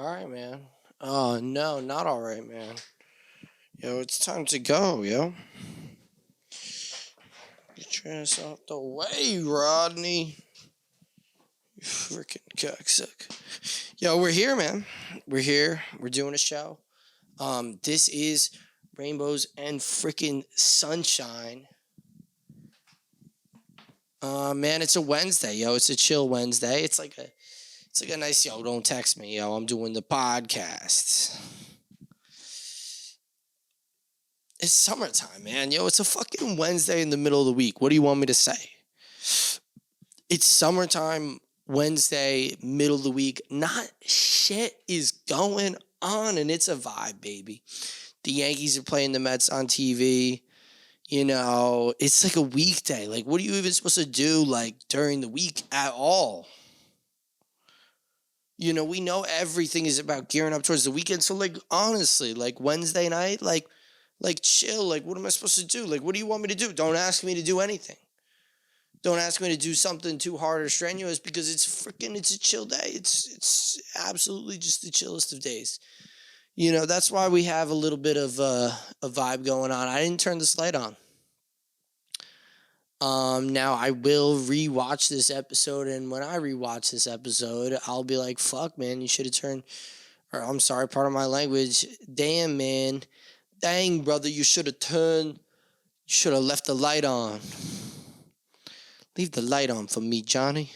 All right, man. Oh, no, not all right, man. Yo, it's time to go, yo. Get your ass out the way, Rodney. You freaking cocksucker. Yo, we're here, man. We're here. We're doing a show. This is Rainbows and freaking Sunshine. Man, it's a Wednesday, yo. It's a chill Wednesday. It's like a nice, yo, don't text me, yo. I'm doing the podcast. It's summertime, man. Yo, it's a fucking Wednesday in the middle of the week. What do you want me to say? It's summertime, Wednesday, middle of the week. Not shit is going on, and it's a vibe, baby. The Yankees are playing the Mets on TV. You know, it's like a weekday. Like, what are you even supposed to do, like, during the week at all? You know, we know everything is about gearing up towards the weekend. So, like, honestly, like, Wednesday night, like, chill. Like, what am I supposed to do? Like, what do you want me to do? Don't ask me to do anything. Don't ask me to do something too hard or strenuous because it's a chill day. It's absolutely just the chillest of days. You know, that's why we have a little bit of a vibe going on. I didn't turn this light on. Now I will rewatch this episode, and when I rewatch this episode, I'll be like, fuck, man, you should have turned, or I'm sorry, part of my language. Damn, man. Dang, brother, you should have left the light on. Leave the light on for me, Johnny.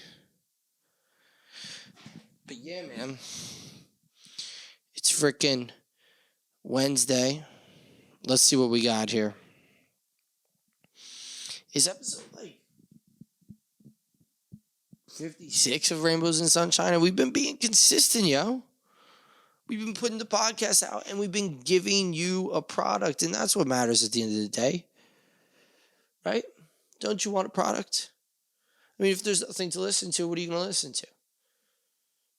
But yeah, man. It's freaking Wednesday. Let's see what we got here. Is episode like 56 of Rainbows and Sunshine? And we've been being consistent, yo. We've been putting the podcast out, and we've been giving you a product, and that's what matters at the end of the day. Right? Don't you want a product? I mean, if there's nothing to listen to, what are you going to listen to?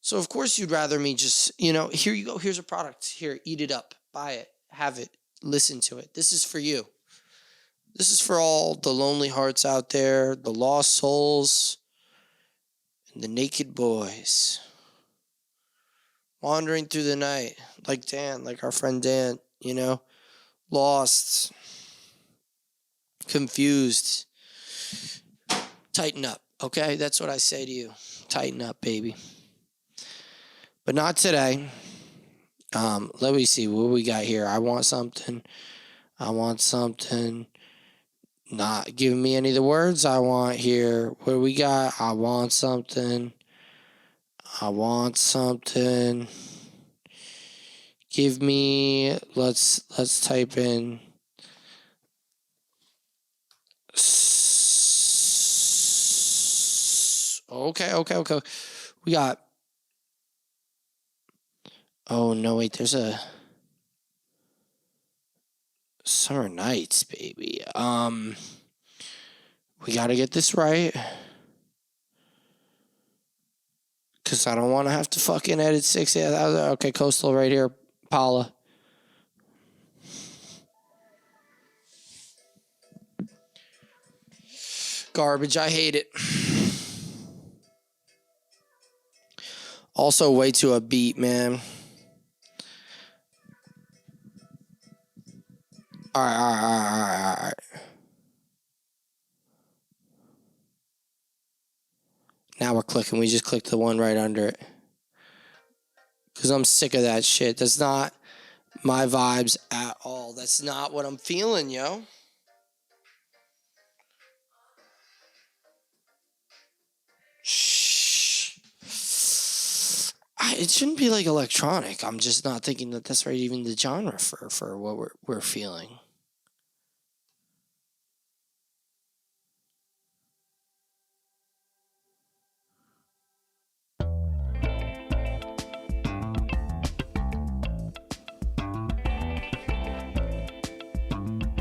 So, of course, you'd rather me just, here you go. Here's a product. Here, eat it up. Buy it. Have it. Listen to it. This is for you. This is for all the lonely hearts out there, the lost souls, and the naked boys. Wandering through the night, like Dan, like our friend Dan, lost, confused. Tighten up, okay? That's what I say to you. Tighten up, baby. But not today. Let me see what we got here. I want something. Not giving me any of the words I want here. What do we got? I want something. Give me, let's type in okay. We got, oh no, wait, there's a Summer Nights, baby. We got to get this right. Because I don't want to have to fucking edit 6. Yeah, okay, Coastal right here. Paula. Garbage. I hate it. Also, way too upbeat, man. All right. Now we're clicking. We just clicked the one right under it. Because I'm sick of that shit. That's not my vibes at all. That's not what I'm feeling, yo. Shh. It shouldn't be like electronic. I'm just not thinking that that's right, even the genre for what we're feeling.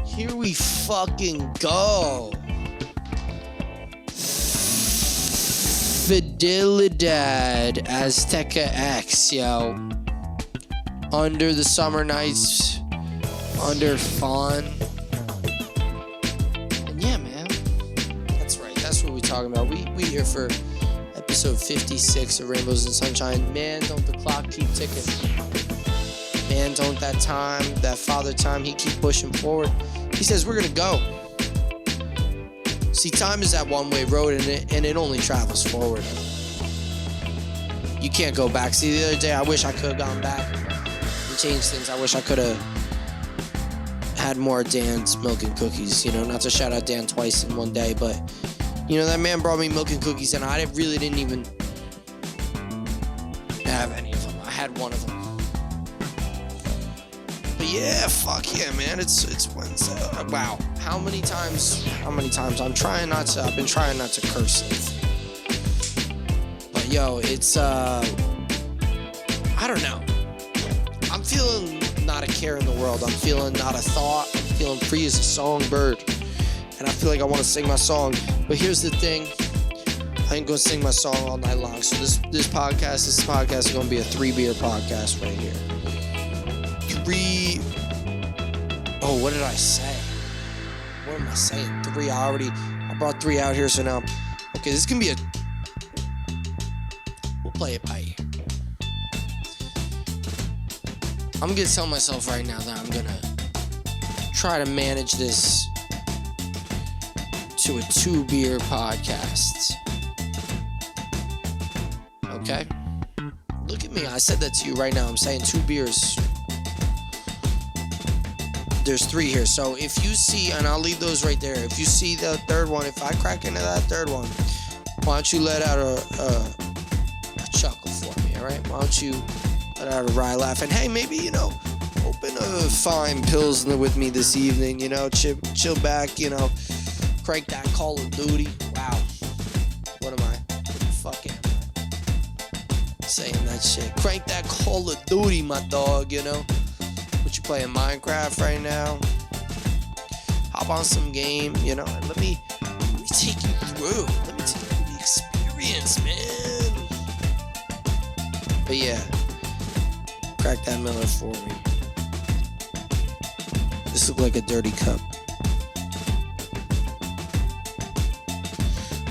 Here we fucking go. Fidelidad Azteca X, yo. Under the Summer Nights, under Fawn. And yeah, man. That's right. That's what we're talking about. We here for episode 56 of Rainbows and Sunshine. Man, don't the clock keep ticking. Man, don't that father time, he keep pushing forward. He says, we're going to go. See, time is that one-way road, and it only travels forward. You can't go back. See, the other day, I wish I could have gone back and changed things. I wish I could have had more Dan's milk and cookies. Not to shout out Dan twice in one day, but, that man brought me milk and cookies, and I really didn't even have any of them. I had one of them. But yeah, fuck yeah, man. It's Wednesday. Wow. How many times? I've been trying not to curse lately. But yo, it's I don't know. I'm feeling not a care in the world. I'm feeling not a thought. I'm feeling free as a songbird. And I feel like I want to sing my song. But here's the thing. I ain't gonna sing my song all night long. So this podcast is gonna be a 3-beer podcast right here. Oh, what did I say? What am I saying? 3. I brought 3 out here, so now, okay, this can be we'll play it by ear. I'm gonna tell myself right now that I'm gonna try to manage this to a 2-beer podcast. Okay? Look at me, I said that to you right now. I'm saying 2 beers. There's 3 here. So if you see, and I'll leave those right there. If you see the third one, if I crack into that third one, why don't you let out a chuckle for me, all right? Why don't you let out a wry laugh? And hey, maybe, open a fine pilsner with me this evening, chill back, crank that Call of Duty. Wow. What am I? Fucking saying that shit. Crank that Call of Duty, my dog, What you playing, Minecraft right now? Hop on some game, and let me take you through. Let me take you through the experience, man. But yeah, crack that Miller for me. This look like a dirty cup.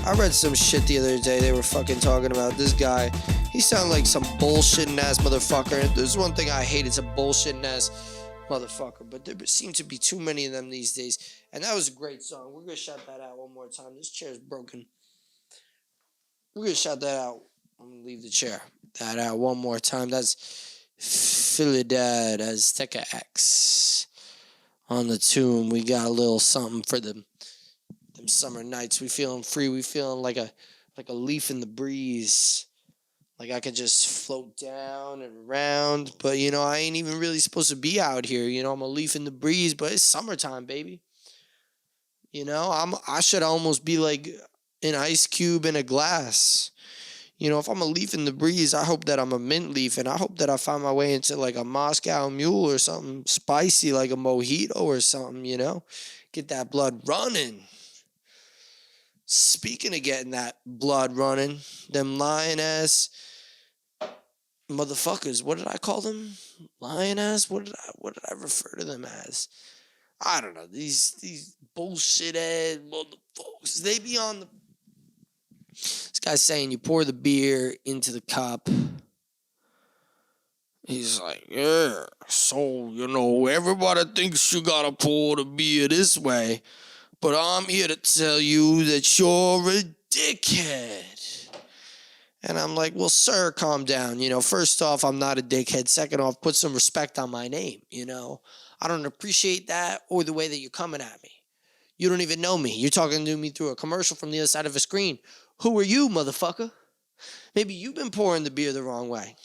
I read some shit the other day. They were fucking talking about this guy. He sounded like some bullshitting ass motherfucker. There's one thing I hate, it's a bullshitting ass motherfucker. But there seem to be too many of them these days. And that was a great song. We're going to shout that out one more time. This chair's broken. We're going to shout that out. I'm going to leave the chair. That out one more time. That's Philidad Azteca X. On the tune, we got a little something for them summer nights. We feeling free. We feeling like a leaf in the breeze. Like I could just float down and around. But, I ain't even really supposed to be out here. I'm a leaf in the breeze, but it's summertime, baby. I should almost be like an ice cube in a glass. If I'm a leaf in the breeze, I hope that I'm a mint leaf, and I hope that I find my way into like a Moscow Mule or something spicy, like a mojito or something, Get that blood running. Speaking of getting that blood running, them lion-ass motherfuckers, what did I call them? Lion-ass? What did I refer to them as? I don't know. These bullshit-ass motherfuckers. They be on the... This guy's saying you pour the beer into the cup. He's like, yeah, so, everybody thinks you gotta pour the beer this way. But I'm here to tell you that you're a dickhead. And I'm like, well, sir, calm down. First off, I'm not a dickhead. Second off, put some respect on my name, I don't appreciate that or the way that you're coming at me. You don't even know me. You're talking to me through a commercial from the other side of a screen. Who are you, motherfucker? Maybe you've been pouring the beer the wrong way.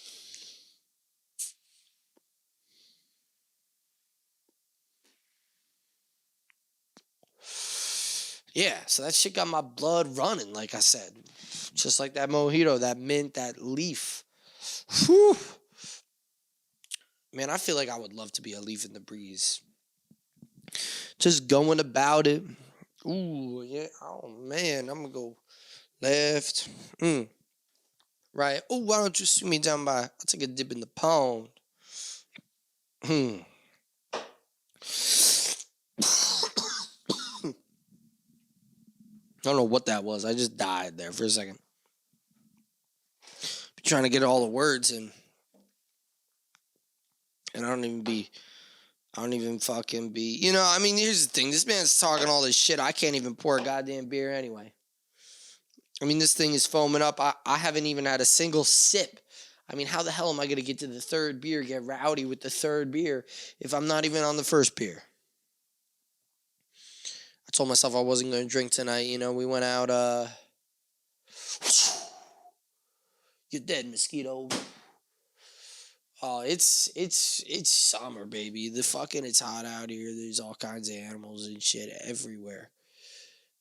Yeah, so that shit got my blood running, like I said. Just like that mojito, that mint, that leaf. Whew. Man, I feel like I would love to be a leaf in the breeze. Just going about it. Ooh, yeah. Oh, man, I'm going to go left. Right. Oh, why don't you see me down by... I'll take a dip in the pond. I don't know what that was. I just died there for a second. trying to get all the words in. And I don't even fucking be, I mean, here's the thing. This man's talking all this shit. I can't even pour a goddamn beer anyway. I mean, this thing is foaming up. I haven't even had a single sip. I mean, how the hell am I going to get to the third beer, get rowdy with the third beer if I'm not even on the first beer? I told myself I wasn't going to drink tonight. We went out, you're dead, mosquito. Oh, it's summer, baby. It's hot out here. There's all kinds of animals and shit everywhere.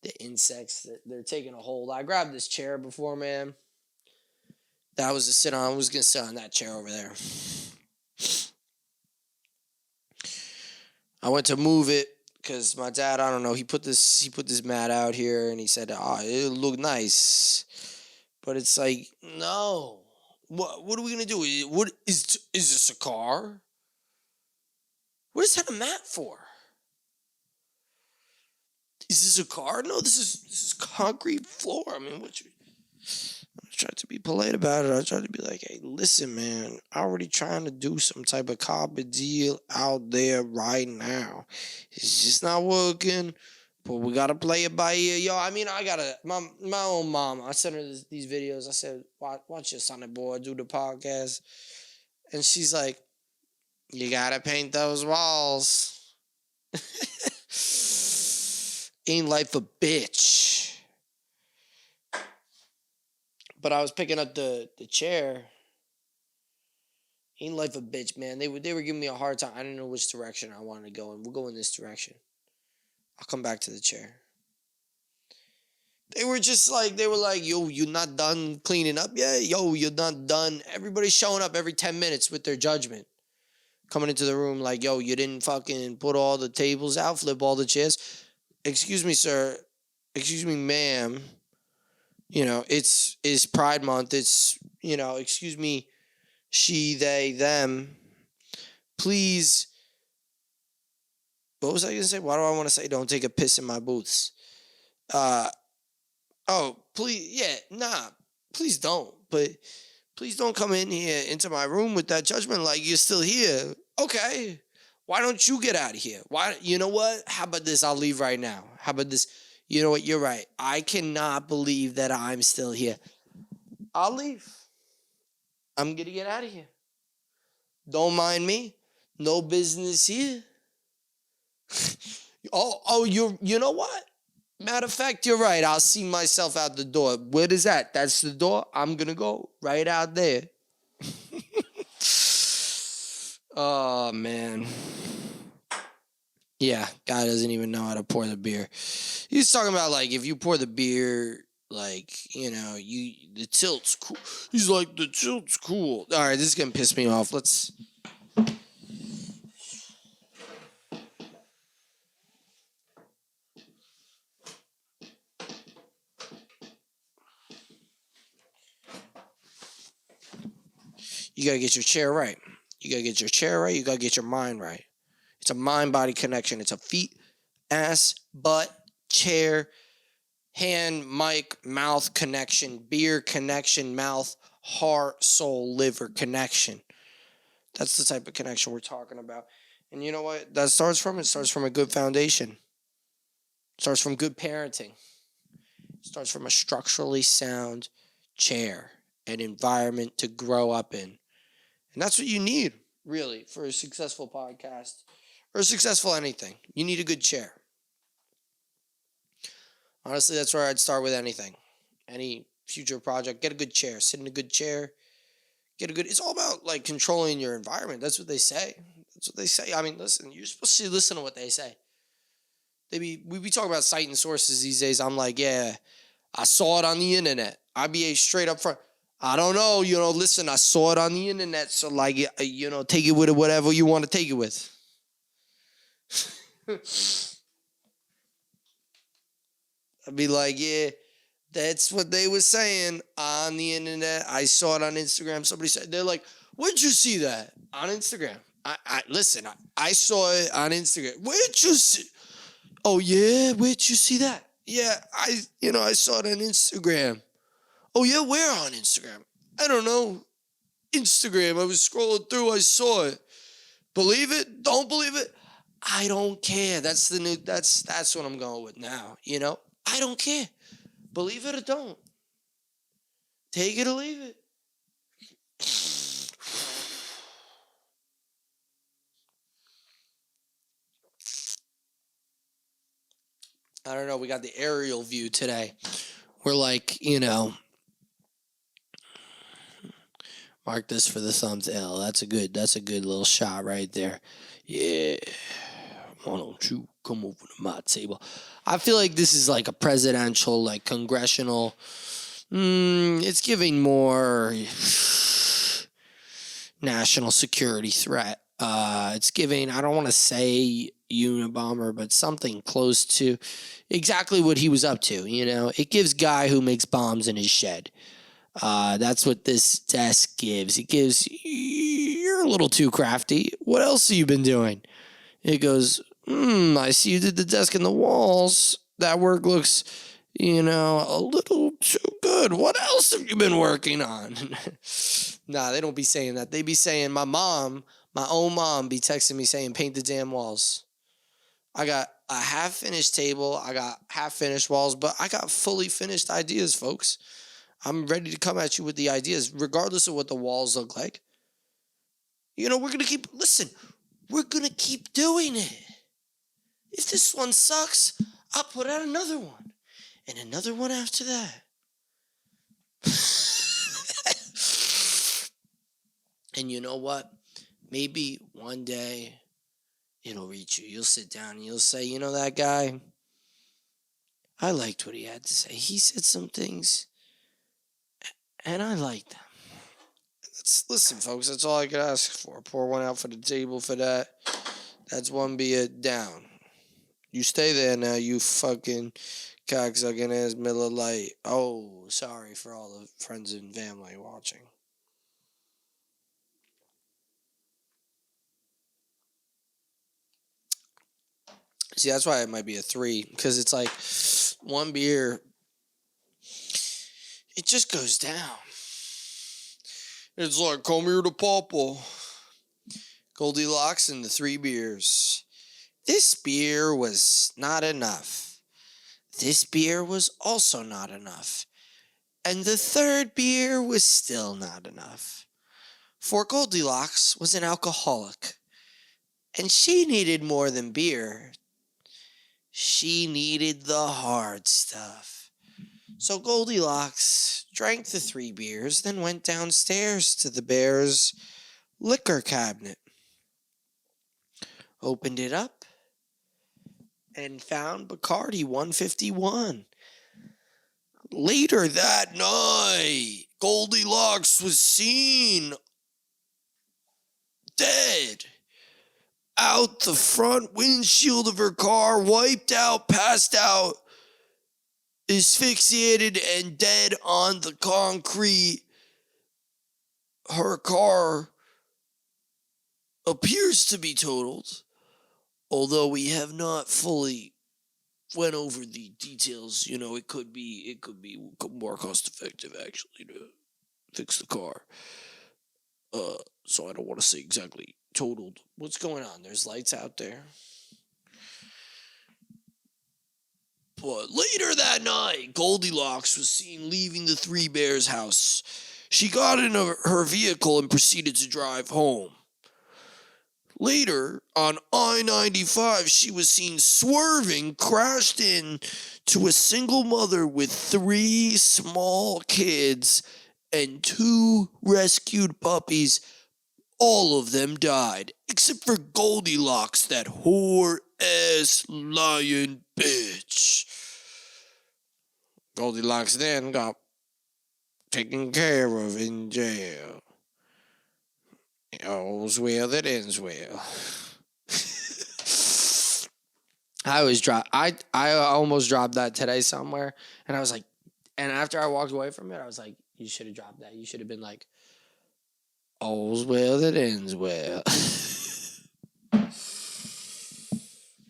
The insects, they're taking a hold. I grabbed this chair before, man. That was to sit on. I was going to sit on that chair over there. I went to move it because my dad, I don't know, he put this mat out here and he said, it'll look nice. But it's like, no. What are we going to do? What is this a car? What is that a mat for? Is this a car? No, this is concrete floor. I mean, I tried to be polite about it. I tried to be like, hey, listen, man, I'm already trying to do some type of carpet deal out there right now. It's just not working, but we got to play it by ear. Yo, I mean, my own mom, I sent her these videos. I said, watch your son and boy do the podcast. And she's like, you got to paint those walls. Ain't life a bitch. But I was picking up the chair. Ain't life a bitch, man. They were giving me a hard time. I didn't know which direction I wanted to go in. We'll go in this direction. I'll come back to the chair. They were like, yo, you're not done cleaning up yet? Yo, you're not done. Everybody's showing up every 10 minutes with their judgment. Coming into the room like, yo, you didn't fucking put all the tables out, flip all the chairs. Excuse me, sir. Excuse me, ma'am. It's Pride Month. It's, excuse me, she, they, them. Please. What was I going to say? Why do I want to say don't take a piss in my booths? Please, yeah, nah, please don't. But please don't come in here into my room with that judgment like you're still here. Okay. Why don't you get out of here? You know what? How about this? I'll leave right now. How about this? You know what? You're right. I cannot believe that I'm still here. I'll leave. I'm going to get out of here. Don't mind me. No business here. You know what? Matter of fact, you're right. I'll see myself out the door. Where is that? That's the door. I'm going to go right out there. Oh, man. Yeah, guy doesn't even know how to pour the beer. He's talking about, like, if you pour the beer, like, the tilt's cool. He's like, the tilt's cool. All right, this is going to piss me off. Let's... You got to get your chair right. You got to get your chair right. You got to get your mind right. It's a mind-body connection. It's a feet, ass, butt, chair, hand, mic, mouth connection, beer connection, mouth, heart, soul, liver connection. That's the type of connection we're talking about. And you know what that starts from? It starts from a good foundation. It starts from good parenting. It starts from a structurally sound chair, an environment to grow up in. And that's what you need, really, for a successful podcast or a successful anything. You need a good chair. Honestly, that's where I'd start with anything. Any future project, get a good chair. Sit in a good chair. It's all about, like, controlling your environment. That's what they say. I mean, listen, you're supposed to listen to what they say. We be talking about citing sources these days. I'm like, yeah, I saw it on the internet. I be straight up front. I don't know, listen, I saw it on the internet, so, like, take it with whatever you want to take it with. I'd be like, yeah, that's what they were saying on the internet. I saw it on Instagram. Somebody said, they're like, where'd you see that? On Instagram. I saw it on Instagram. Where'd you see? Oh, yeah, where'd you see that? Yeah, I saw it on Instagram. Oh, yeah, where on Instagram? I don't know, Instagram. I was scrolling through, I saw it. Believe it? Don't believe it? I don't care. That's the new, that's what I'm going with now, you know? I don't care. Believe it or don't. Take it or leave it. I don't know. We got the aerial view today. We're like, mark this for the thumbnail. That's a good little shot right there. Yeah. Why don't you come over to my table? I feel like this is like a presidential, like congressional. It's giving more national security threat. It's giving, I don't want to say Unabomber, but something close to exactly what he was up to. It gives guy who makes bombs in his shed. That's what this desk gives. It gives, you're a little too crafty. What else have you been doing? It goes, I see you did the desk and the walls. That work looks, a little too good. What else have you been working on? Nah, they don't be saying that. They be saying, my own mom be texting me saying, paint the damn walls. I got a half-finished table. I got half-finished walls, but I got fully finished ideas, folks. I'm ready to come at you with the ideas, regardless of what the walls look like. We're going to keep doing it. If this one sucks, I'll put out another one. And another one after that. And you know what? Maybe one day it'll reach you. You'll sit down and you'll say, that guy, I liked what he had to say. He said some things, and I liked them. Listen, folks, that's all I could ask for. Pour one out for the table for that. That's one beer down. You stay there now, you fucking cocksucking ass Miller Lite. Oh, sorry for all the friends and family watching. See, that's why it might be a 3, because it's like one beer, it just goes down. It's like, come here to Papa. Goldilocks and the 3 beers. This beer was not enough. This beer was also not enough. And the 3rd beer was still not enough. For Goldilocks was an alcoholic. And she needed more than beer. She needed the hard stuff. So Goldilocks drank the 3 beers, then went downstairs to the bear's liquor cabinet. Opened it up and found Bacardi 151. Later that night, Goldilocks was seen dead out the front windshield of her car, wiped out, passed out, asphyxiated and dead on the concrete. Her car appears to be totaled, although we have not fully went over the details. It could be more cost effective actually to fix the car. So I don't want to say exactly totaled. What's going on? There's lights out there. But later that night, Goldilocks was seen leaving the 3 Bears house. She got in her vehicle and proceeded to drive home. Later, on I-95, she was seen swerving, crashed in to a single mother with 3 small kids and 2 rescued puppies. All of them died, except for Goldilocks, that whore-ass lying bitch. Goldilocks then got taken care of in jail. All's well that ends well. I almost dropped that today somewhere, and I was like, and after I walked away from it, I was like, you should have dropped that. You should have been like, all's well that ends well.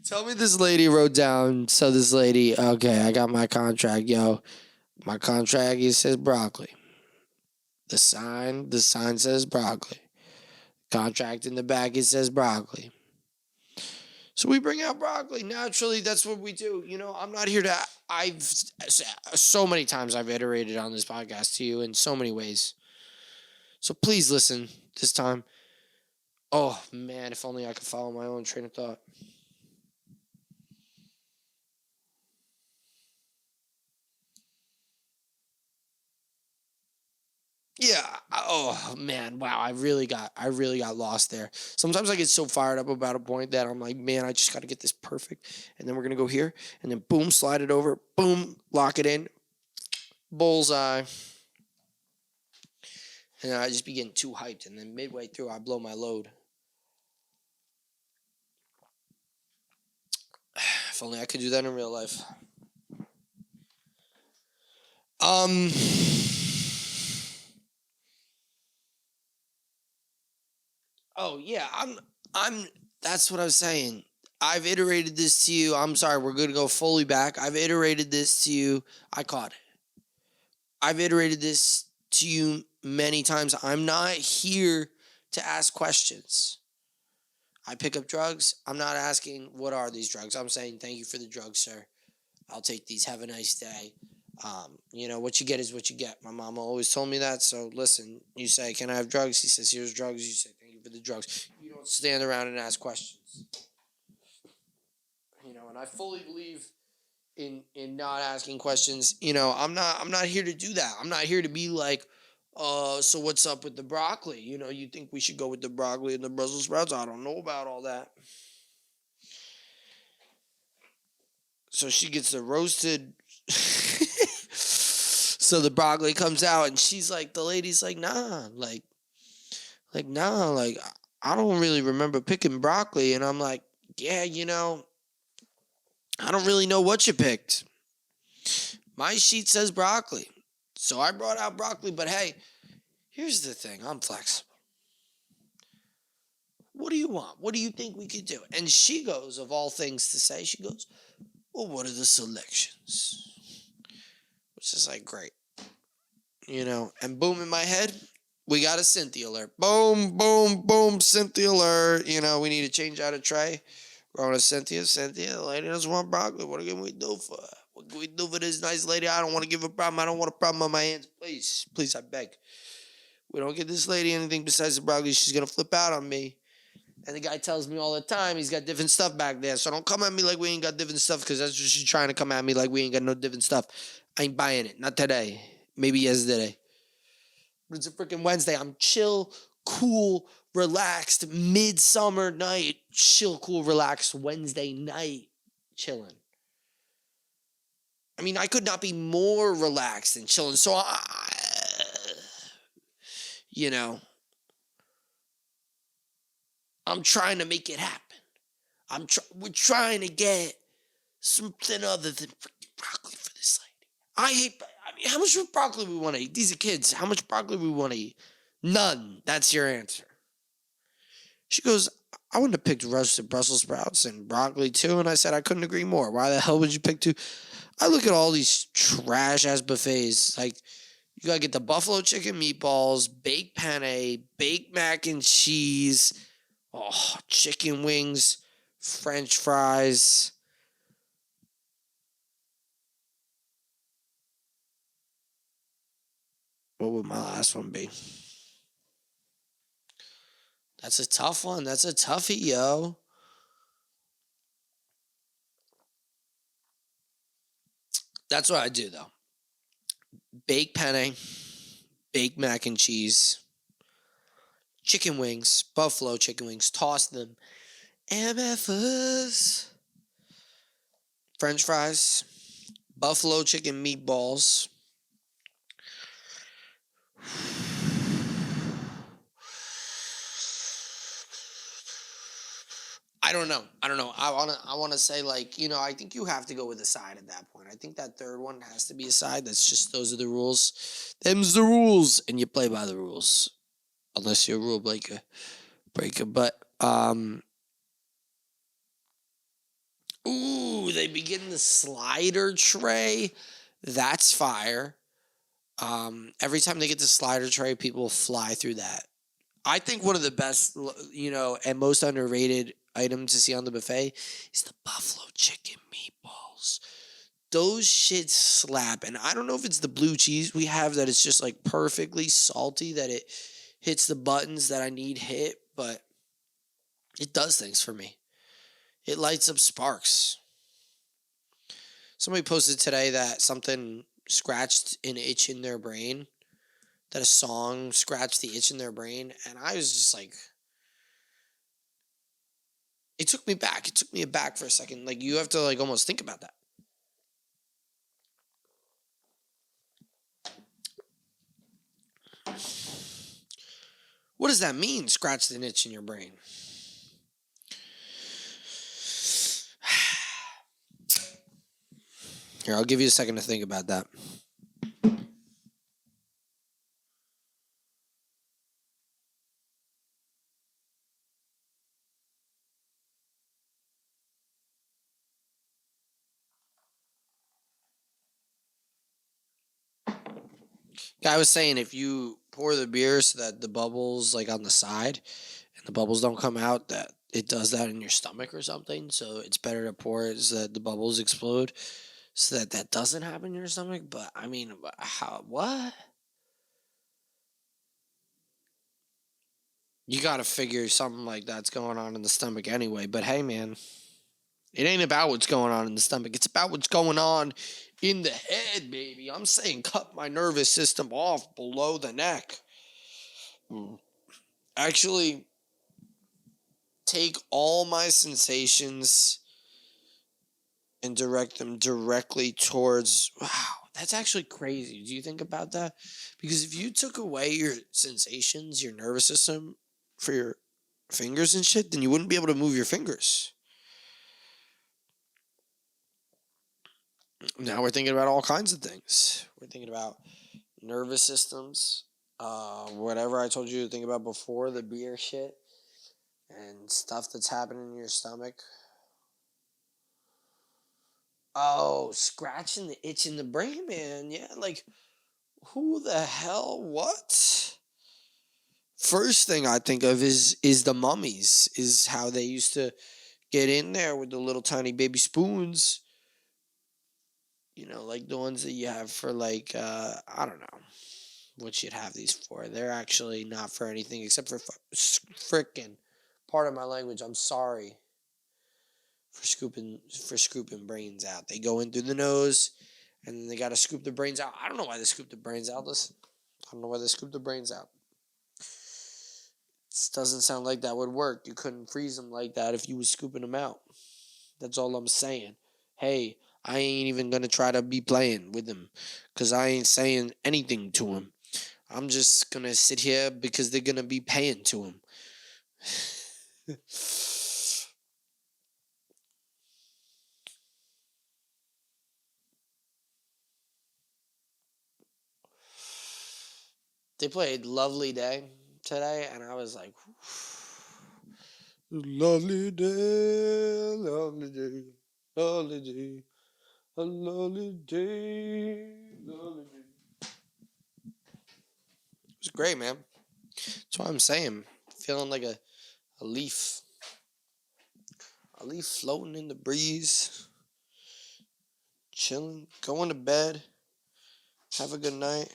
Tell me this lady wrote down, so this lady, okay, I got my contract, yo. My contract, it says broccoli. The sign says broccoli. Contract in the back, it says broccoli. So we bring out broccoli. Naturally, that's what we do. I'm not here to, so many times I've iterated on this podcast to you in so many ways. So please listen this time. Oh, man, if only I could follow my own train of thought. Yeah. Oh man. Wow. I really got lost there. Sometimes I get so fired up about a point that I'm like, man, I just got to get this perfect. And then we're gonna go here, and then boom, slide it over, boom, lock it in, bullseye. And I just be getting too hyped, and then midway through, I blow my load. If only I could do that in real life. Oh yeah, I'm. That's what I was saying. I've iterated this to you. I'm sorry, we're gonna go fully back. I've iterated this to you. I caught it. I've iterated this to you many times. I'm not here to ask questions. I pick up drugs. I'm not asking what are these drugs. I'm saying thank you for the drugs, sir. I'll take these. Have a nice day. What you get is what you get. My mama always told me that. So listen, you say, can I have drugs? He says, here's drugs. You say, thank you for the drugs. You don't stand around and ask questions. And I fully believe in not asking questions. I'm not here to do that. I'm not here to be like, so what's up with the broccoli? You think we should go with the broccoli and the Brussels sprouts? I don't know about all that. So she gets the roasted. So the broccoli comes out, and she's like, the lady's like, nah, nah, I don't really remember picking broccoli. And I'm like, yeah, I don't really know what you picked. My sheet says broccoli. So I brought out broccoli, but hey, here's the thing. I'm flexible. What do you want? What do you think we could do? And she goes, of all things to say, she goes, well, what are the selections? Which is like, great. And boom, in my head, we got a Cynthia alert. Boom, boom, boom, Cynthia alert. We need to change out a tray. We're on a Cynthia. Cynthia, the lady doesn't want broccoli. What can we do for her? What can we do for this nice lady? I don't want to give her a problem. I don't want a problem on my hands. Please, please, I beg. We don't get this lady anything besides the broccoli. She's going to flip out on me. And the guy tells me all the time he's got different stuff back there. So don't come at me like we ain't got different stuff, because that's what she's trying to come at me like we ain't got no different stuff. I ain't buying it. Not today. Maybe yesterday. But it's a freaking Wednesday. I'm chill, cool, relaxed, midsummer night. Chill, cool, relaxed Wednesday night. Chilling. I mean, I could not be more relaxed and chilling. So I'm trying to make it happen. We're trying to get something other than freaking broccoli for this lady. How much broccoli we want to eat? These are kids. How much broccoli we want to eat? None. That's your answer. She goes, I wouldn't have picked roasted Brussels sprouts and broccoli too. And I said, I couldn't agree more. Why the hell would you pick two? I look at all these trash ass buffets. Like, you gotta get the buffalo chicken meatballs, baked penne, baked mac and cheese, chicken wings, French fries. What would my last one be? That's a tough one. That's a toughie, yo. That's what I do, though. Baked penne, baked mac and cheese, chicken wings, buffalo chicken wings, toss them. MFers. French fries, buffalo chicken meatballs. I don't know. I wanna say, I think you have to go with a side at that point. I think that third one has to be a side. Those are the rules. Them's the rules. And you play by the rules. Unless you're a rule breaker. But ooh, they begin the slider tray. That's fire. Every time they get the slider tray, people fly through that. I think one of the best, and most underrated items to see on the buffet is the buffalo chicken meatballs. Those shits slap. And I don't know if it's the blue cheese we have that it's just like perfectly salty that it hits the buttons that I need hit, but it does things for me. It lights up sparks. Somebody posted today that something scratched an itch in their brain, that a song scratched the itch in their brain. And I was just like, it took me back. It took me aback for a second. Like, you have to like almost think about that. What does that mean? Scratch the itch in your brain. Here, I'll give you a second to think about that. Guy was saying if you pour the beer so that the bubbles like on the side and the bubbles don't come out, that it does that in your stomach or something. So it's better to pour it so that the bubbles explode, so that that doesn't happen in your stomach. But I mean, how? What? You got to figure something like that's going on in the stomach anyway. But hey, man, it ain't about what's going on in the stomach. It's about what's going on in the head, baby. I'm saying cut my nervous system off below the neck. Actually, take all my sensations and direct them directly towards. Wow, that's actually crazy. Do you think about that? Because if you took away your sensations, your nervous system for your fingers and shit, then you wouldn't be able to move your fingers. Now we're thinking about all kinds of things. We're thinking about nervous systems, whatever I told you to think about before, the beer shit, and stuff that's happening in your stomach. Oh, scratching the itch in the brain, man. Yeah, like, who the hell? What? First thing I think of is the mummies, is how they used to get in there with the little tiny baby spoons. Like the ones that you have for like I don't know what you'd have these for. They're actually not for anything except for frickin' part of my language. I'm sorry for scooping brains out. They go in through the nose, and then they got to scoop the brains out. I don't know why they scoop the brains out. Listen, I don't know why they scoop the brains out. It doesn't sound like that would work. You couldn't freeze them like that if you was scooping them out. That's all I'm saying. Hey, I ain't even gonna try to be playing with them, cause I ain't saying anything to them. I'm just gonna sit here because they're gonna be paying to him. They played Lovely Day today, and I was like, lovely day, lovely day, lovely day, a lovely day, lovely day. It was great, man. That's what I'm saying. Feeling like a leaf. A leaf floating in the breeze. Chilling. Going to bed. Have a good night.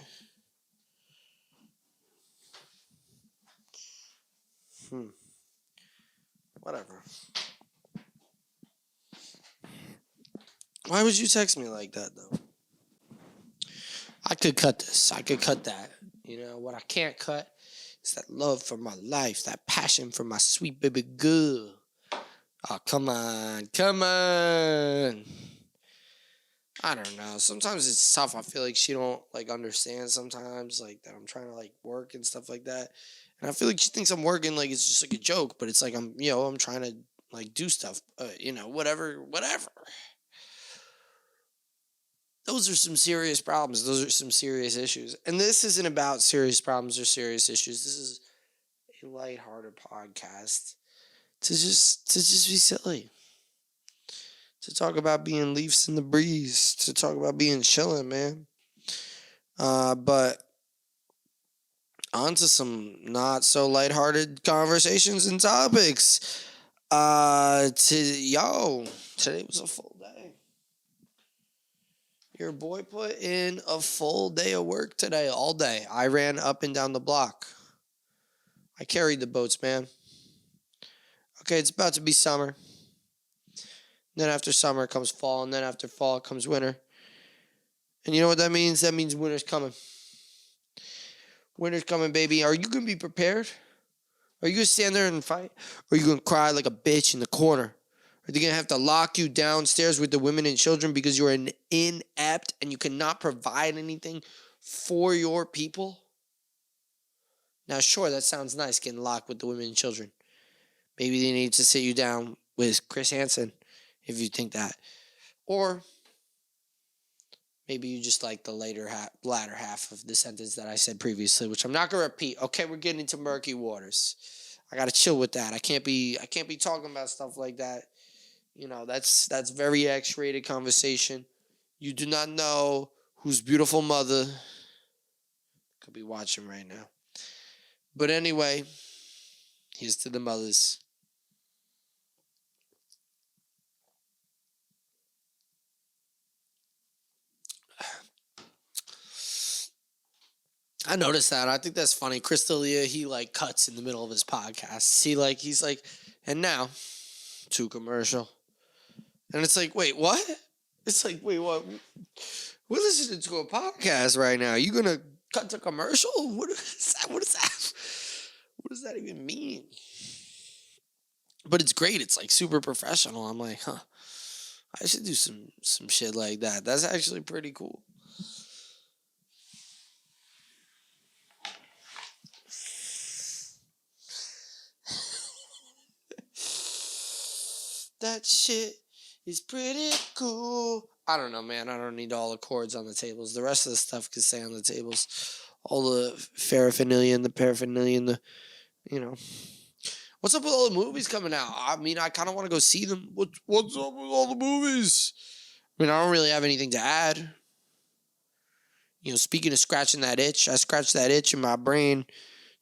Whatever. Why would you text me like that, though? I could cut this. I could cut that. What I can't cut is that love for my life, that passion for my sweet baby girl. Oh, come on. Come on. I don't know. Sometimes it's tough. I feel like she don't like understand sometimes, like that I'm trying to like work and stuff like that. And I feel like she thinks I'm working like it's just like a joke, but it's like I'm trying to like do stuff. Whatever. Those are some serious problems. Those are some serious issues. And this isn't about serious problems or serious issues. This is a lighthearted podcast to just be silly. To talk about being leaves in the breeze. To talk about being chilling, man. But on to some not so lighthearted conversations and topics. Today was a full day. Your boy put in a full day of work today, all day. I ran up and down the block. I carried the boats, man. Okay, it's about to be summer. Then after summer comes fall, and then after fall comes winter. And you know what that means? That means winter's coming. Winter's coming, baby. Are you going to be prepared? Are you going to stand there and fight? Or are you going to cry like a bitch in the corner? Are they going to have to lock you downstairs with the women and children because you're an inept and you cannot provide anything for your people? Now, sure, that sounds nice, getting locked with the women and children. Maybe they need to sit you down with Chris Hansen if you think that. Or maybe you just like the latter half of the sentence that I said previously, which I'm not going to repeat. Okay, we're getting into murky waters. I got to chill with that. I can't be talking about stuff like that. You know, that's very X-rated conversation. You do not know whose beautiful mother could be watching right now. But anyway, here's to the mothers. I noticed that. I think that's funny. Chris D'Elia, he like cuts in the middle of his podcast. He's like, and now to commercial. And it's like, wait, what? It's like, wait, what? We're listening to a podcast right now. You gonna cut to commercial? What is that? What is that? What does that even mean? But it's great. It's like super professional. I'm like, huh. I should do some shit like that. That's actually pretty cool. That shit is pretty cool. I don't know, man. I don't need all the chords on the tables. The rest of the stuff can stay on the tables. All the paraphernalia and the paraphernalia and the, you know. What's up with all the movies coming out? I mean, I kind of want to go see them. What's up with all the movies? I mean, I don't really have anything to add. You know, speaking of scratching that itch, I scratched that itch in my brain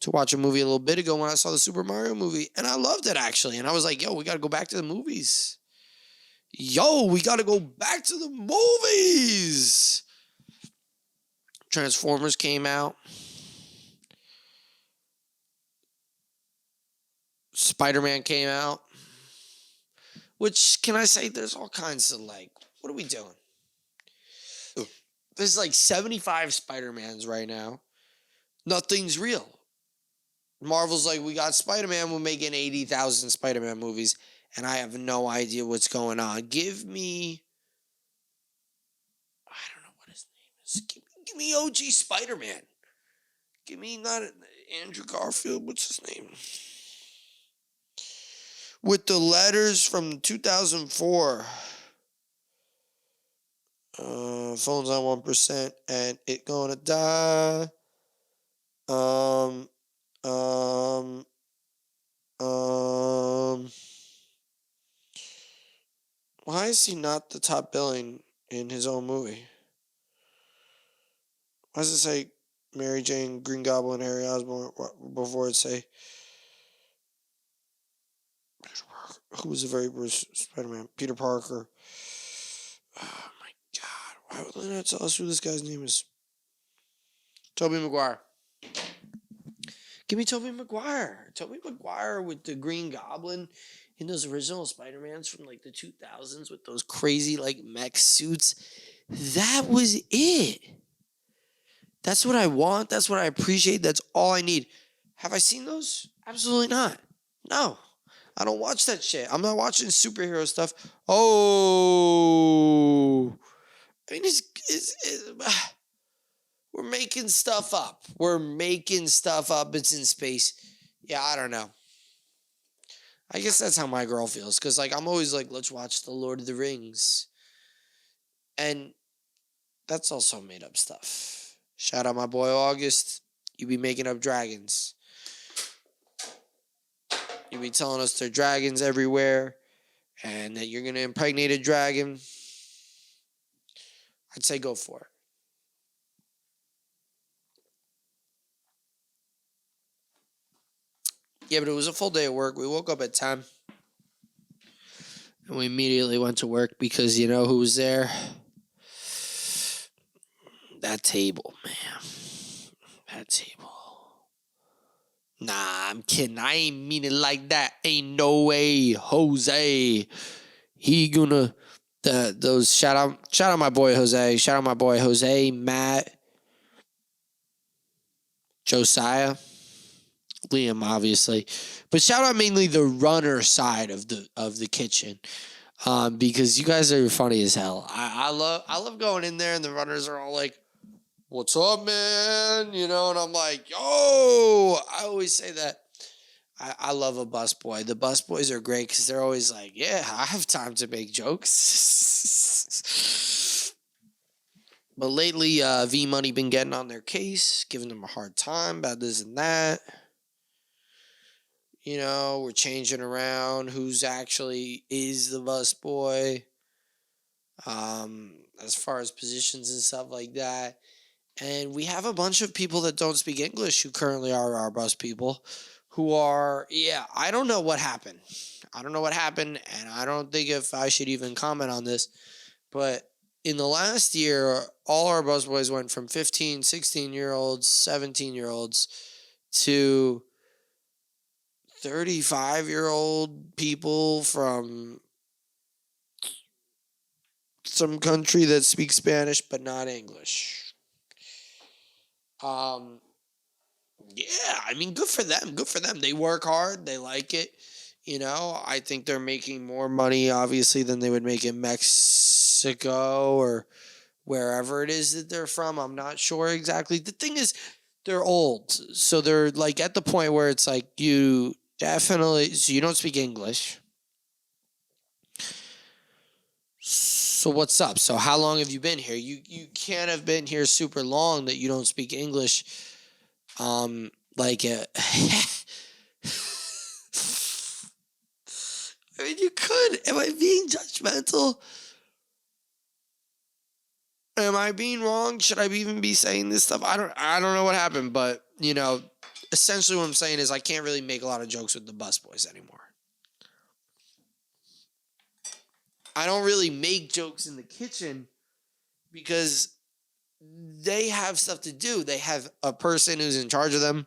to watch a movie a little bit ago when I saw the Super Mario movie. And I loved it, actually. And I was like, yo, we got to go back to the movies. Yo, we got to go back to the movies. Transformers came out. Spider-Man came out. Which, can I say, there's all kinds of like, what are we doing? There's like 75 Spider-Mans right now. Nothing's real. Marvel's like, we got Spider-Man, we're making 80,000 Spider-Man movies, and I have no idea what's going on. Give me, I don't know what his name is. Give me OG Spider-Man. Give me not Andrew Garfield, what's his name? With the letters from 2004. Phone's on 1% and it gonna die. Why is he not the top billing in his own movie? Why does it say Mary Jane, Green Goblin, Harry Osborn before it say who was the very first Spider-Man? Peter Parker. Oh my God! Why would they not tell us who this guy's name is? Tobey Maguire. Give me Tobey Maguire. Tobey Maguire with the Green Goblin in those original Spider-Mans from like the 2000s with those crazy like mech suits. That was it. That's what I want. That's what I appreciate. That's all I need. Have I seen those? Absolutely not. No. I don't watch that shit. I'm not watching superhero stuff. Oh. I mean, we're making stuff up. We're making stuff up. It's in space. Yeah, I don't know. I guess that's how my girl feels. Because, like, I'm always like, let's watch The Lord of the Rings. And that's also made up stuff. Shout out my boy August. You be making up dragons. You be telling us there are dragons everywhere. And that you're going to impregnate a dragon. I'd say go for it. Yeah, but it was a full day of work. We woke up at 10. And we immediately went to work because you know who was there? That table, man. That table. Nah, I'm kidding. I ain't mean it like that. Ain't no way, Jose. He gonna those shout out my boy Jose. Shout out my boy Jose, Matt, Josiah, Liam, obviously. But shout out mainly the runner side of the kitchen. Because you guys are funny as hell. I love going in there and the runners are all like, "What's up, man?" You know, and I'm like, "Yo!" I always say that. I love a busboy. The busboys are great because they're always like, "Yeah, I have time to make jokes." But lately, V Money been getting on their case, giving them a hard time about this and that. You know, we're changing around who's actually is the busboy. As far as positions and stuff like that. And we have a bunch of people that don't speak English who currently are our bus people who are, yeah, I don't know what happened. I don't know what happened, and I don't think if I should even comment on this, but in the last year, all our busboys went from 15, 16-year-olds, 17-year-olds to 35-year-old people from some country that speaks Spanish but not English. Um, yeah, I mean, good for them. Good for them. They work hard. They like it. You know, I think they're making more money, obviously, than they would make in Mexico or wherever it is that they're from. I'm not sure exactly. The thing is, they're old. So they're like at the point where it's like you definitely, so you don't speak English. So what's up? So how long have you been here? You can't have been here super long that you don't speak English. Like I mean, you could. Am I being judgmental? Am I being wrong? Should I even be saying this stuff? I don't know what happened, but you know, essentially what I'm saying is I can't really make a lot of jokes with the busboys anymore. I don't really make jokes in the kitchen because they have stuff to do. They have a person who's in charge of them,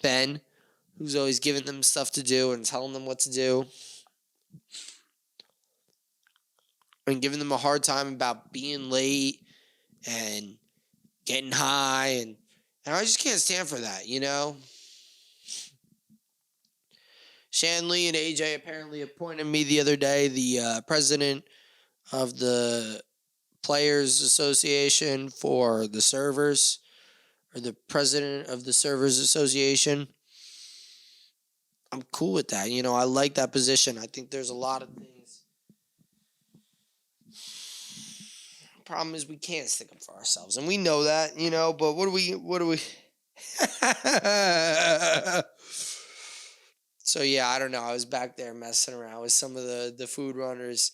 Ben, who's always giving them stuff to do and telling them what to do. And giving them a hard time about being late and getting high and I just can't stand for that, you know? Shanley and AJ apparently appointed me the other day, the president of the Players Association for the servers, or the president of the Servers Association. I'm cool with that. You know, I like that position. I think there's a lot of things. Problem is we can't stick up for ourselves. And we know that, you know, but what do we So yeah, I don't know. I was back there messing around with some of the food runners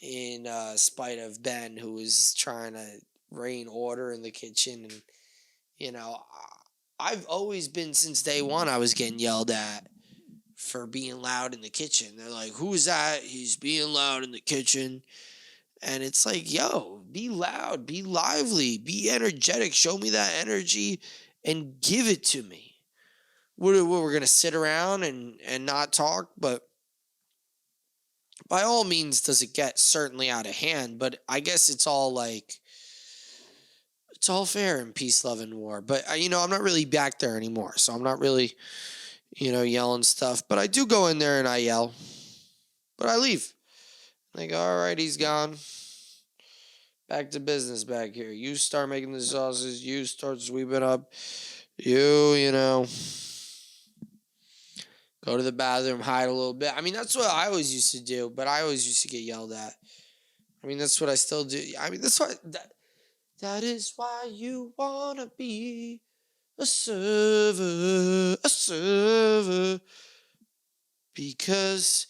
in spite of Ben, who was trying to reign order in the kitchen. And you know, I've always been since day one. I was getting yelled at for being loud in the kitchen. They're like, "Who's that? He's being loud in the kitchen." And it's like, yo, be loud, be lively, be energetic. Show me that energy and give it to me. We're going to sit around and not talk, but by all means, does it get certainly out of hand? But I guess it's all like, it's all fair in peace, love, and war. But, you know, I'm not really back there anymore. So I'm not really, you know, yelling stuff. But I do go in there and I yell. But I leave. Like, all right, he's gone. Back to business back here. You start making the sauces. You start sweeping up. You know, go to the bathroom, hide a little bit. I mean, that's what I always used to do, but I always used to get yelled at. I mean, that's what I still do. I mean, that's why that is why you wanna be a server, because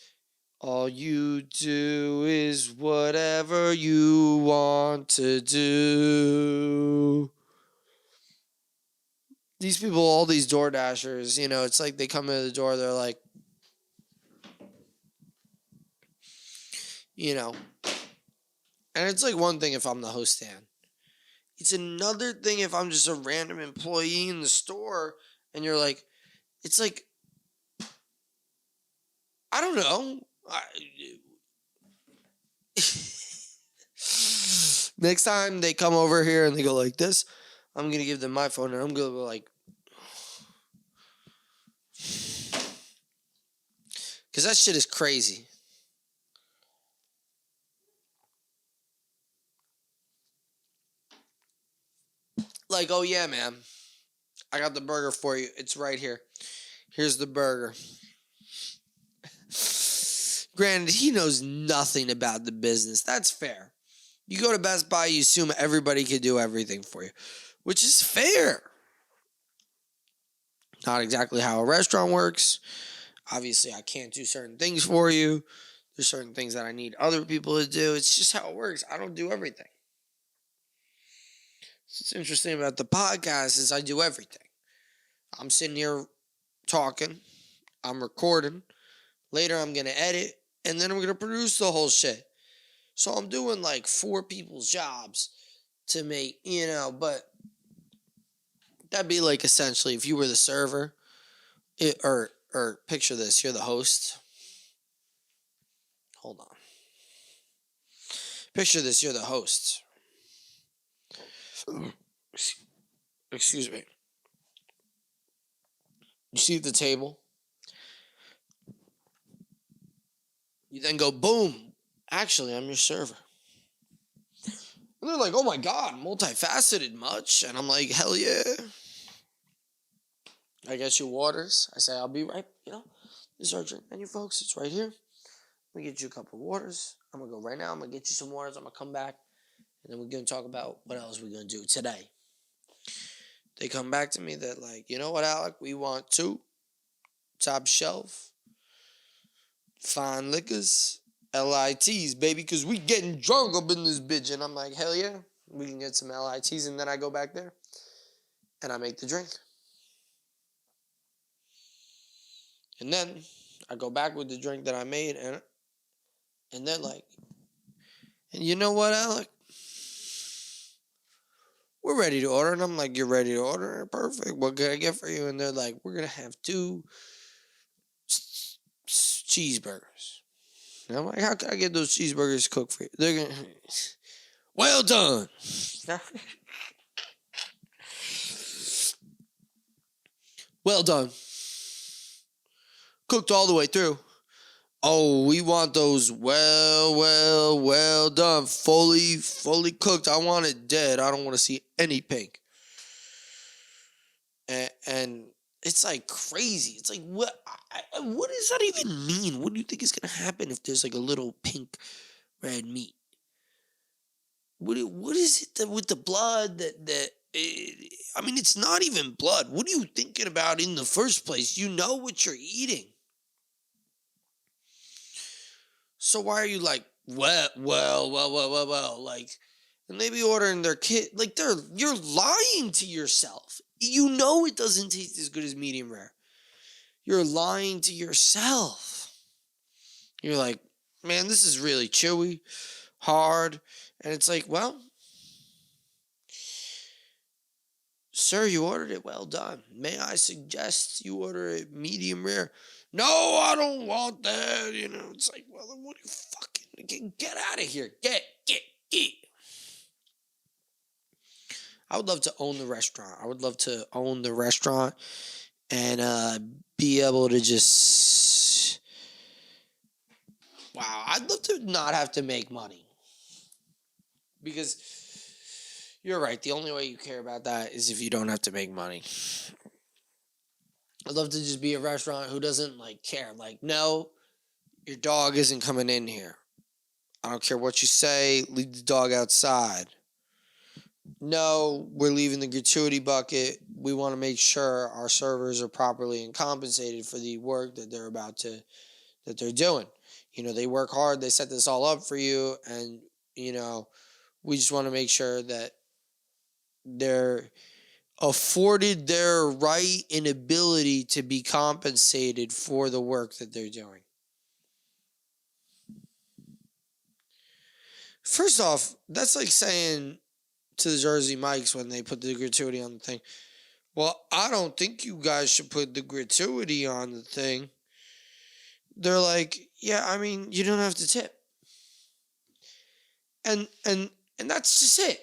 all you do is whatever you want to do. these people, all these door dashers, you know, it's like they come in the door, they're like, you know, and it's like one thing if I'm the host stand. It's another thing if I'm just a random employee in the store and you're like, it's like, I don't know. Next time they come over here and they go like this, I'm going to give them my phone and I'm going to go like, because that shit is crazy. Like, oh yeah, man, I got the burger for you. It's right here. Here's the burger. Granted, he knows nothing about the business. That's fair. You go to Best Buy, you assume everybody can do everything for you, which is fair. Not exactly how a restaurant works. Obviously, I can't do certain things for you. There's certain things that I need other people to do. It's just how it works. I don't do everything. What's interesting about the podcast is I do everything. I'm sitting here talking. I'm recording. Later, I'm going to edit. And then I'm going to produce the whole shit. So I'm doing like 4 people's jobs to make, you know, but that'd be like essentially if you were the server, or picture this, you're the host. Hold on. Picture this, you're the host. Excuse me. You see the table? You then go, boom. Actually, I'm your server. And they're like, oh my God, multifaceted much? And I'm like, hell yeah. I get you waters. I say, I'll be right, you know. This is our drink menu, folks. It's right here. Let me get you a couple of waters. I'm going to go right now. I'm going to get you some waters. I'm going to come back. And then we're going to talk about what else we're going to do today. They come back to me. They're like, you know what, Alec? We want 2 top shelf fine liquors, LITs, baby, because we getting drunk up in this bitch. And I'm like, hell yeah, we can get some LITs. And then I go back there and I make the drink. And then I go back with the drink that I made. And they're like, and you know what, Alec? We're ready to order. And I'm like, you're ready to order? Perfect. What can I get for you? And they're like, we're going to have 2 cheeseburgers. And I'm like, how can I get those cheeseburgers cooked for you? They're going to, well done. Well done. Cooked all the way through. Oh, we want those well done. Fully cooked. I want it dead. I don't want to see any pink. And it's like crazy. It's like, what does that even mean? What do you think is going to happen if there's like a little pink red meat? What is it with the blood I mean, it's not even blood. What are you thinking about in the first place? You know what you're eating. So why are you like, well, like, and they be ordering their kid, like you're lying to yourself. You know it doesn't taste as good as medium rare. You're lying to yourself. You're like, man, this is really chewy, hard, and it's like, well, sir, you ordered it well done. May I suggest you order it medium rare? No, I don't want that. You know, it's like, well, then what do you fucking get out of here? Get. I would love to own the restaurant. I would love to own the restaurant and be able to just, wow, I'd love to not have to make money. Because you're right. The only way you care about that is if you don't have to make money. I'd love to just be a restaurant who doesn't like care. Like, no, your dog isn't coming in here. I don't care what you say. Leave the dog outside. No, we're leaving the gratuity bucket. We want to make sure our servers are properly and compensated for the work that they're doing. You know, they work hard. They set this all up for you. And, you know, we just want to make sure that they're afforded their right and ability to be compensated for the work that they're doing. First off, that's like saying to the Jersey Mikes when they put the gratuity on the thing, well, I don't think you guys should put the gratuity on the thing. They're like, yeah, I mean, you don't have to tip. And that's just it.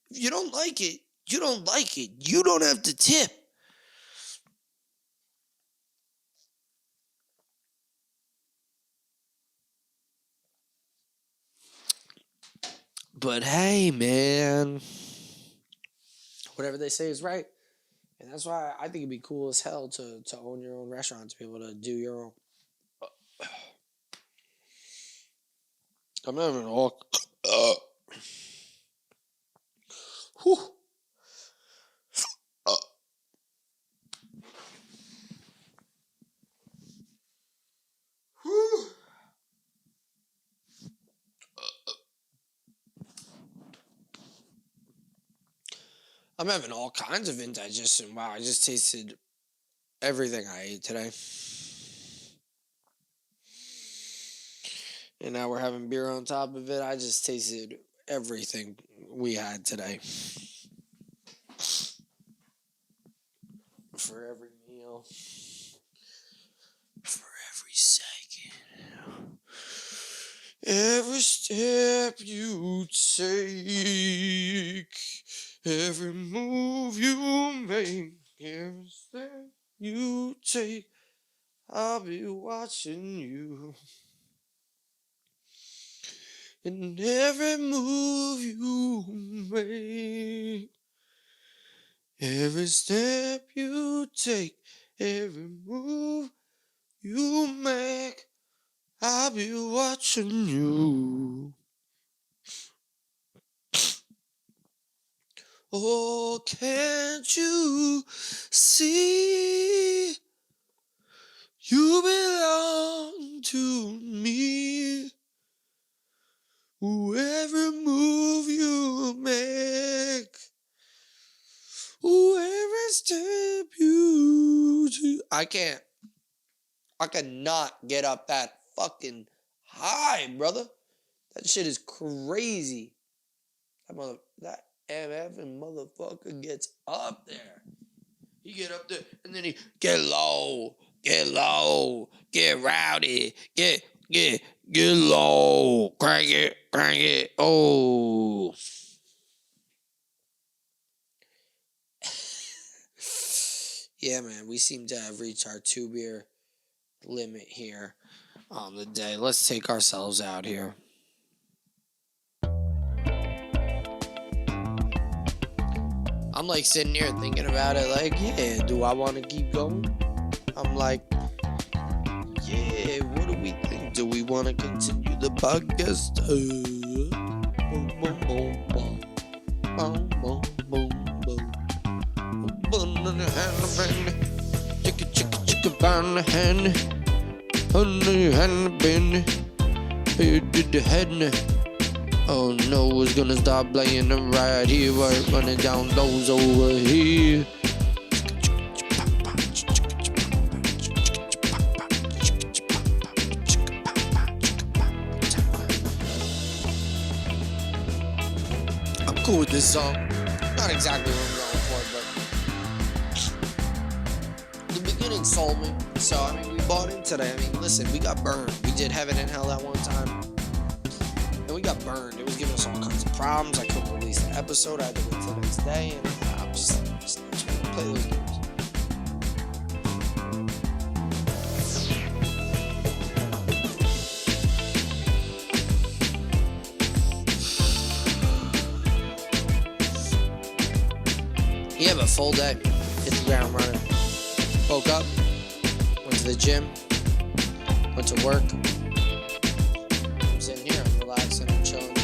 If you don't like it, you don't like it. You don't have to tip. But hey, man, whatever they say is right. And that's why I think it'd be cool as hell to own your own restaurant, to be able to do your own. I'm having all. Whew. Whew. I'm having all kinds of indigestion. Wow, I just tasted everything I ate today. And now we're having beer on top of it. I just tasted everything we had today. For every meal. For every second. Every step you take. Every move you make. Every step you take. I'll be watching you. And every move you make, every step you take, every move you make, I'll be watching you. Oh, can't you see? You belong to me. Every move you make, every step you do. I cannot get up that fucking high, brother. That shit is crazy. That MF motherfucker gets up there. He get up there and then he get low, get rowdy, get low, crank it. Oh. Yeah, man, we seem to have reached our 2 beer limit here on the day. Let's take ourselves out here. I'm like sitting here thinking about it like, yeah, do I want to keep going? I'm like, yeah, what do we think? Do we want to continue the podcast? Boom, boom, boom, boom. Boom, boom, boom, boom. Bun in the hand, chicka, chicka, chicka, bun the hand. On the hand, bend. Here did the head. Oh no, it's gonna stop playing them right here, right running down those over here. I'm cool with this song. Not exactly what I'm going for, but the beginning sold me. So, I mean, we bought into that. I mean, listen, we got burned. We did Heaven and Hell that one time. And we got burned. It was giving us all kinds of problems. I couldn't release the episode. I had to wait till the next day. And I'm just trying to play those games. Yeah, but full day. Hit the ground running. Woke up. Went to the gym. Went to work. I'm sitting here. I'm relaxing. I'm chilling. You know,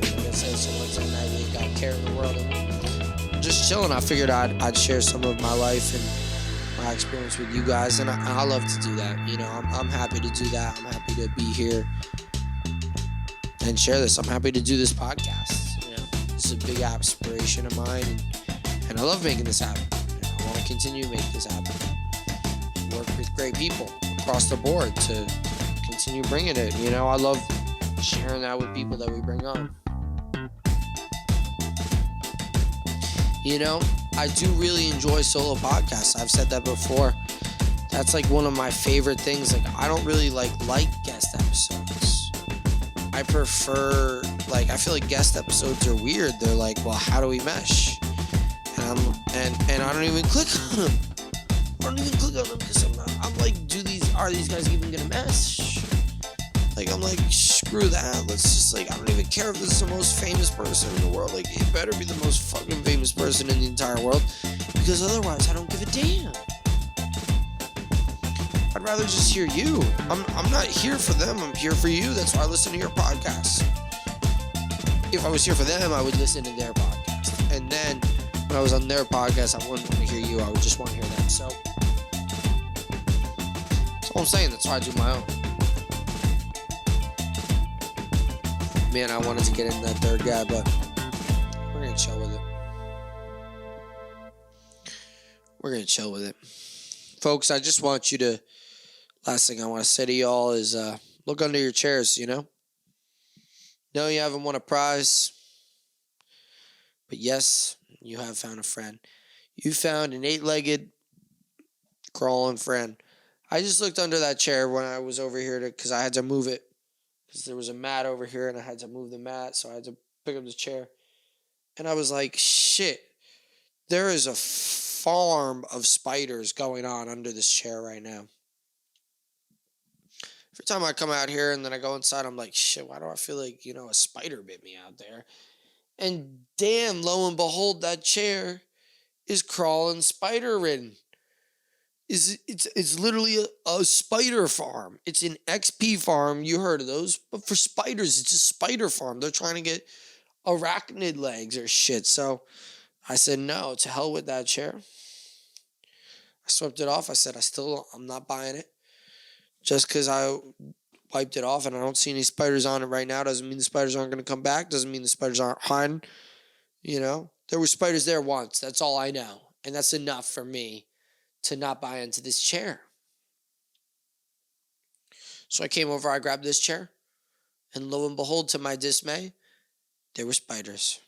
like I said, so Wednesday night we got care in the world. And just chilling. I figured I'd share some of my life and my experience with you guys. And I love to do that. You know, I'm happy to do that. I'm happy to be here and share this. I'm happy to do this podcast. You know, It's a big aspiration of mine, and I love making this happen. And I want to continue to make this happen. Work with great people across the board to continue bringing it. You know, I love sharing that with people that we bring on. You know, I do really enjoy solo podcasts. I've said that before. That's like one of my favorite things. Like, I don't really like guest episodes. I prefer, like, I feel like guest episodes are weird. They're like, well, how do we mesh? And I don't even click on them. I don't even click on them because I'm like, are these guys even gonna mesh? Like, I'm like, screw that. Let's just, like, I don't even care if this is the most famous person in the world. Like, it better be the most fucking famous person in the entire world, because otherwise I don't give a damn. I'd rather just hear you. I'm not here for them. I'm here for you. That's why I listen to your podcast. If I was here for them, I would listen to their podcast. And then when I was on their podcast, I wouldn't want to hear you. I would just want to hear them. So that's all I'm saying. That's why I do my own. Man, I wanted to get into that third guy, but we're going to chill with it. We're going to chill with it. Folks, I just want you to, last thing I want to say to y'all is look under your chairs, you know? No, you haven't won a prize, but yes, you have found a friend. You found an 8-legged, crawling friend. I just looked under that chair when I was over here because I had to move it. Because there was a mat over here and I had to move the mat, so I had to pick up the chair. And I was like, shit, there is a farm of spiders going on under this chair right now. Every time I come out here and then I go inside, I'm like, shit, why do I feel like, a spider bit me out there? And damn, lo and behold, that chair is crawling spider-ridden. It's literally a spider farm. It's an XP farm. You heard of those. But for spiders, it's a spider farm. They're trying to get arachnid legs or shit. So I said, no, to hell with that chair. I swept it off. I said, I'm not buying it. Just because I wiped it off and I don't see any spiders on it right now doesn't mean the spiders aren't going to come back. Doesn't mean the spiders aren't hiding. There were spiders there once. That's all I know. And that's enough for me to not buy into this chair. So I came over, I grabbed this chair, and lo and behold, to my dismay, there were spiders.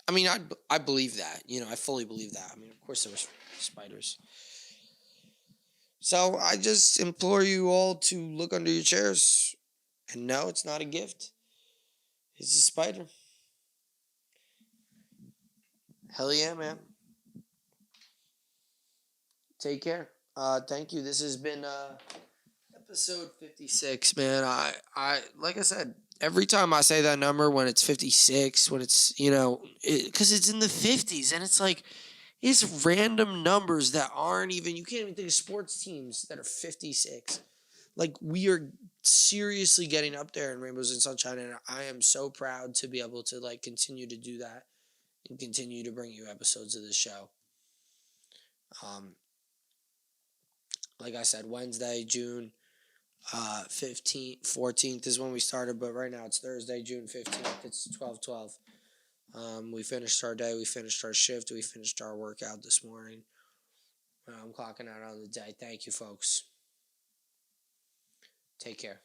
I mean, I believe that. I fully believe that. I mean, of course there were spiders. So I just implore you all to look under your chairs. And no, it's not a gift. It's a spider. Hell yeah, man. Take care. Thank you. This has been episode 56, man. I like I said, every time I say that number, when it's 56, when it's, because it's in the 50s, and it's like, it's random numbers that aren't even, you can't even think of sports teams that are 56. Like, we are seriously getting up there in Rainbows and Sunshine, and I am so proud to be able to, like, continue to do that and continue to bring you episodes of this show. Like I said, Wednesday, June 15th, 14th is when we started, but right now it's Thursday, June 15th. It's 12:12. We finished our day. We finished our shift. We finished our workout this morning. I'm clocking out on the day. Thank you, folks. Take care.